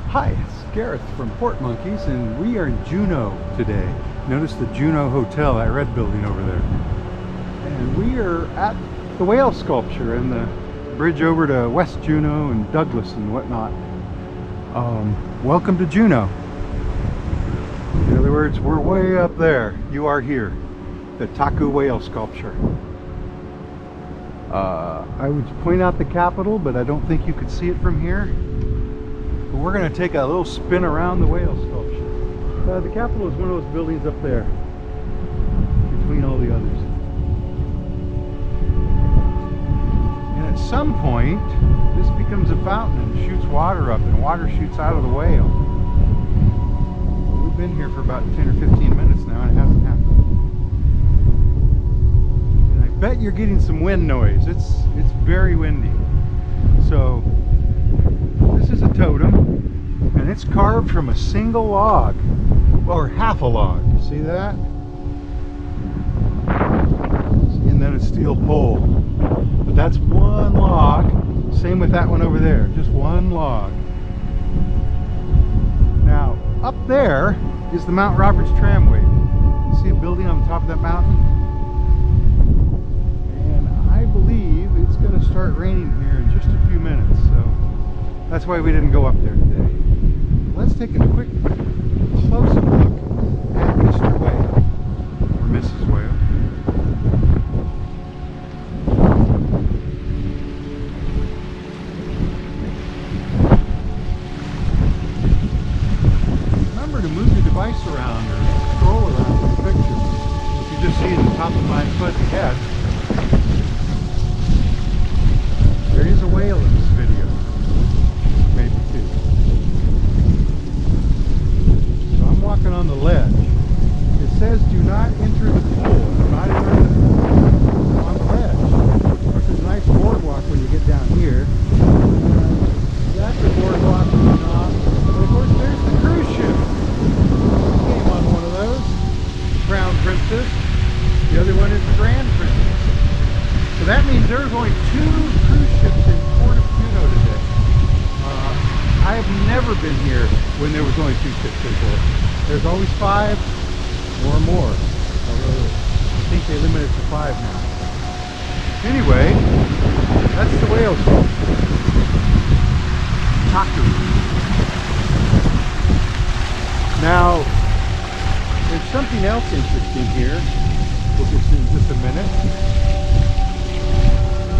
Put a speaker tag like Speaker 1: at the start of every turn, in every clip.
Speaker 1: Hi, it's Gareth from Port Monkeys, and we are in Juneau today. Notice the Juneau Hotel, that red building over there. And we are at the whale sculpture and the bridge over to West Juneau and Douglas and whatnot. Welcome to Juneau. In other words, we're way up there. You are here. The Tahku Whale sculpture. I would point out the Capitol, but I don't think you could see it from here. But we're going to take a little spin around the whale sculpture. The Capitol is one of those buildings up there, between all the others. And at some point, this becomes a fountain and shoots water up, and water shoots out of the whale. We've been here for about 10 or 15 minutes now, and it hasn't happened. And I bet you're getting some wind noise. It's very windy. So this is a totem, and it's carved from a single log, or half a log. See that? And then a steel pole. But that's one log. Same with that one over there, just one log. Now, up there is the Mount Roberts tramway. You see a building on the top of that mountain? And I believe it's going to start raining here in just a few minutes, so that's why we didn't go up there today. Let's take a quick close-up look at Mr. Whale, or Mrs. Whale. Remember to move your device around or scroll around in the picture. If you just see the top of my foot and head, there is a whale in this video. Maybe two. So I'm walking on the ledge. It says do not enter the pool. Do not enter the pool on the ledge. This is a nice boardwalk when you get down here. That's the boardwalk going off. And of course there's the cruise ship. Came on one of those. Crown Princess. The other one is the Grand Princess. So that means there's only 2 cruise ships in Port of Juneau today. I have never been here when there was only 2 ships in port. There's always 5 or more. Although I think they limit it to 5 now. Anyway, that's the whale sculpture. Tahku. Now, there's something else interesting here. We'll get to in just a minute.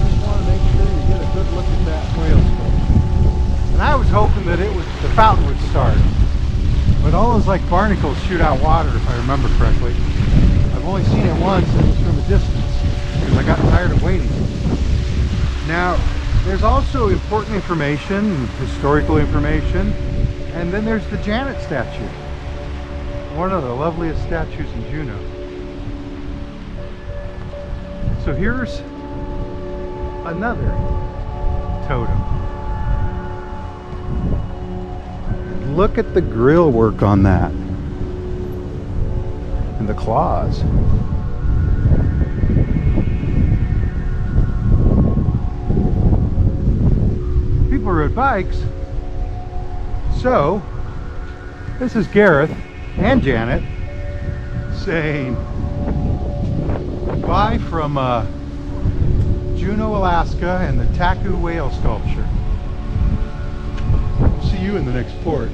Speaker 1: Just want to make sure you get a good look at that whale sculpture. And I was hoping that the fountain would start. But all those like barnacles shoot out water, if I remember correctly. I've only seen it once, and it was from a distance, because I got tired of waiting. Now, there's also important information, historical information, and then there's the Janet statue. One of the loveliest statues in Juneau. So here's another totem. Look at the grill work on that. And the claws. People rode bikes. So, this is Gareth and Janet saying bye from Juneau, Alaska, and the Tahku Whale sculpture. We'll see you in the next port.